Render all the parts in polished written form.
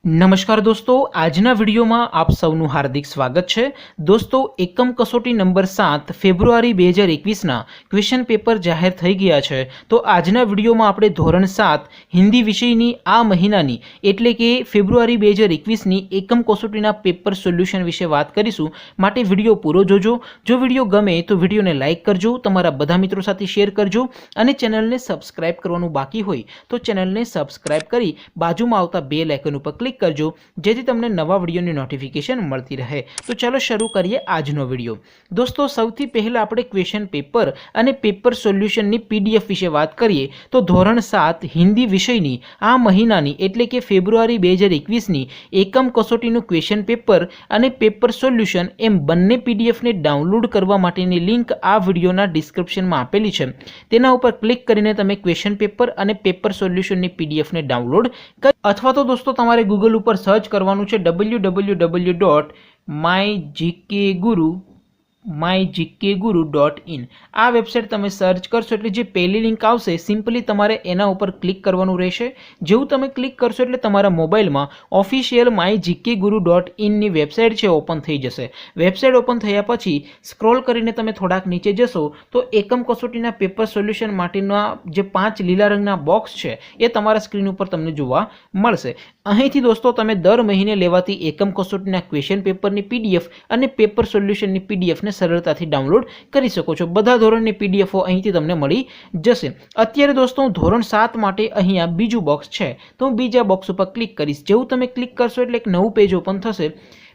નમસ્કાર દોસ્તો, આજના વિડીયોમાં આપ સૌનું હાર્દિક સ્વાગત છે। દોસ્તો, એકમ કસોટી નંબર 7 ફેબ્રુઆરી 2021ના ક્વેશ્ચન પેપર જાહેર થઈ ગયા છે। તો આજના વિડીયોમાં આપણે ધોરણ 7 હિન્દી વિષયની આ મહિનાની એટલે કે ફેબ્રુઆરી 2021ની એકમ કસોટીના પેપર સોલ્યુશન વિશે વાત કરીશું, માટે વિડીયો પૂરો જોજો। જો વિડીયો ગમે તો વિડીયોને લાઇક કરજો, તમારા બધા મિત્રો સાથે શેર કરજો અને ચેનલને સબસ્ક્રાઇબ કરવાનું બાકી હોય તો ચેનલને સબસ્ક્રાઇબ કરી બાજુમાં આવતા બેલ આઇકન ઉપર ક્લિક करजो जेथी तमने नवा विडियोनी नोटिफिकेशन मळती रहे। तो चलो शुरू करिए आजनो विडियो। दोस्तों, सौथी पहला आपणे क्वेश्चन पेपर अने पेपर सोल्यूशननी पीडीएफ विषे वात करीए तो धोरण 7 हिंदी विषयनी आ महीनानी एटले के फेब्रुआरी 2021नी एकम कसोटीनुं क्वेश्चन पेपर अने पेपर सोल्यूशन एम बंने पीडीएफ ने डाउनलॉड करवा माटेनी लिंक आ विडियोना डिस्क्रिप्शनमां आपेली छे। तेना उपर क्लिक करीने तमे क्वेश्चन पेपर अने पेपर सोल्यूशननी पीडीएफ ने डाउनलॉड कर अथवा तो दोस्तों तमारे गूगल पर सर्च करवानुं छे www.mygkguru.in। आ वेबसाइट तमे सर्च करशो एटले जे पहली लिंक आवशे सिम्पली तमारे एना उपर क्लिक करवानुं रहेशे। जेवुं तमे क्लिक करशो एटले तमारा मोबाइलमां ऑफिशियल mygkguru.in नी वेबसाइट छे ओपन थई जशे। वेबसाइट ओपन थया पछी स्क्रॉल करीने तमे थोड़ाक नीचे जशो तो एकम कसोटीना पेपर सोल्यूशन माटेना जे 5 लीला रंगना बॉक्स छे ए तमारा स्क्रीन उपर तमने जोवा मळशे। અહીંથી દોસ્તો તમે દર મહિને લેવાતી એકમ કસોટીના ક્વેશ્ચન પેપરની પીડીએફ અને પેપર સોલ્યુશનની પીડીએફને સરળતાથી ડાઉનલોડ કરી શકો છો। બધા ધોરણની પીડીએફો અહીંથી તમને મળી જશે। અત્યારે દોસ્તો ધોરણ 7 માટે અહીંયા બીજું બોક્સ છે તો હું બીજા બોક્સ ઉપર ક્લિક કરીશ। જેવું તમે ક્લિક કરશો એટલે એક નવું પેજ ઓપન થશે।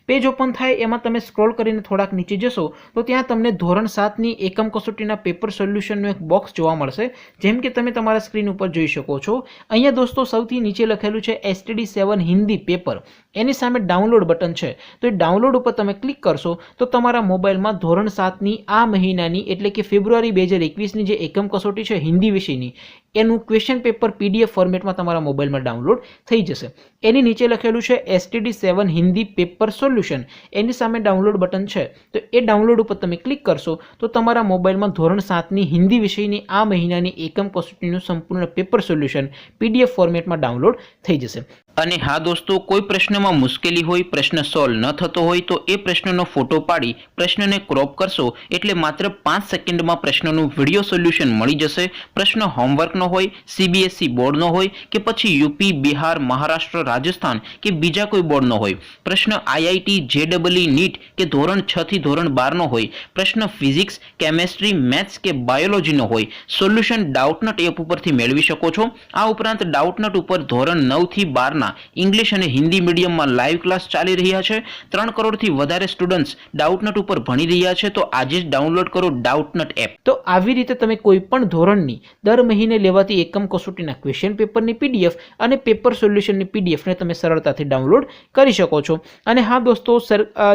पेज ओपन थाय एमां तमे स्क्रॉल करीने थोड़ाक नीचे जशो तो त्यां तमने धोरण 7 नी एकम कसोटीना पेपर सोल्यूशननो एक बॉक्स जोवा मळशे। जेम के तमे तमारा स्क्रीन उपर जोई शको छो। अहींया दोस्तों सौथी नीचे लखेलुं छे STD7 हिंदी पेपर, एनी सामे डाउनलॉड बटन छे तो ए डाउनलॉड उपर तमे क्लिक करशो तो तमारा मोबाइलमां धोरण 7 नी आ महीनानी एटले के फेब्रुआरी 2021 नी जे एकम कसोटी छे हिंदी विषयनी एनु क्वेश्चन पेपर पीडीएफ फॉर्मेटमां तमारा मोबाइलमां डाउनलॉड थई जशे। एनी नीचे लखेलुं छे STD7 हिंदी पेपर सोल्यूशन, एनी सामे डाउनलॉड बटन छे तो ए डाउनलॉड उपर तमे क्लिक करशो तो तमारा मोबाइलमां धोरण 7 नी हिंदी विषयनी आ महीनानी एकम कसोटीनुं संपूर्ण पेपर सोल्यूशन पीडीएफ फॉर्मेटमां डाउनलॉड थई जशे। અને હા દોસ્તો, કોઈ પ્રશ્નમાં મુશ્કેલી હોય, પ્રશ્ન સોલ્વ ન થતો હોય તો એ પ્રશ્નનો ફોટો પાડી પ્રશ્નને ક્રોપ કરશો એટલે માત્ર 5 સેકન્ડમાં પ્રશ્નનું વિડિયો સોલ્યુશન મળી જશે। પ્રશ્ન હોમવર્કનો હોય, CBSE બોર્ડનો હોય કે પછી UP, બિહાર, મહારાષ્ટ્ર, રાજસ્થાન કે બીજા કોઈ બોર્ડનો હોય, પ્રશ્ન IIT, JEE, NEET કે ધોરણ 6 થી ધોરણ 12 નો હોય, પ્રશ્ન ફિઝિક્સ, કેમેસ્ટ્રી, મેથ્સ કે બાયોલોજીનો હોય, સોલ્યુશન ડાઉટનટ એપ ઉપરથી મેળવી શકો છો। આ ઉપરાંત ડાઉટનટ ઉપર ધોરણ 9 થી 12 इंग्लिश और हिंदी मीडियम में लाइव क्लास चाली रही है। 3 करोड़ थी वधारे स्टूडेंट्स डाउटनट पर भणी रह्या छे तो आज ज डाउनलॉड करो डाउटनट एप। तो आवी रीते तमे कोईपण धोरणनी दर महीने लेवाती एकम कसोटीना क्वेश्चन पेपरनी पीडीएफ अने पेपर सोल्यूशननी पीडीएफ ने तमे सरळताथी डाउनलॉड करी शको छो। अने हाँ दोस्तों,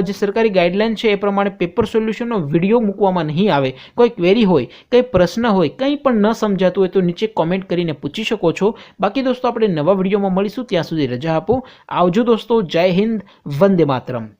जे सरकारी गाइडलाइन छे ए प्रमाणे पेपर सोल्यूशननो विडियो मूकवामां नहीं आवे। कोई क्वेरी होय, कोई प्रश्न होय, कंई पण न समजातुं होय तो नीचे कॉमेंट करीने पूछी शको छो। बाकी दोस्तों, आपणे नवा विडियोमां मळीशुं, ત્યાં સુધી રજા આપો। આવજો દોસ્તો, જય હિન્દ, વંદે માતરમ।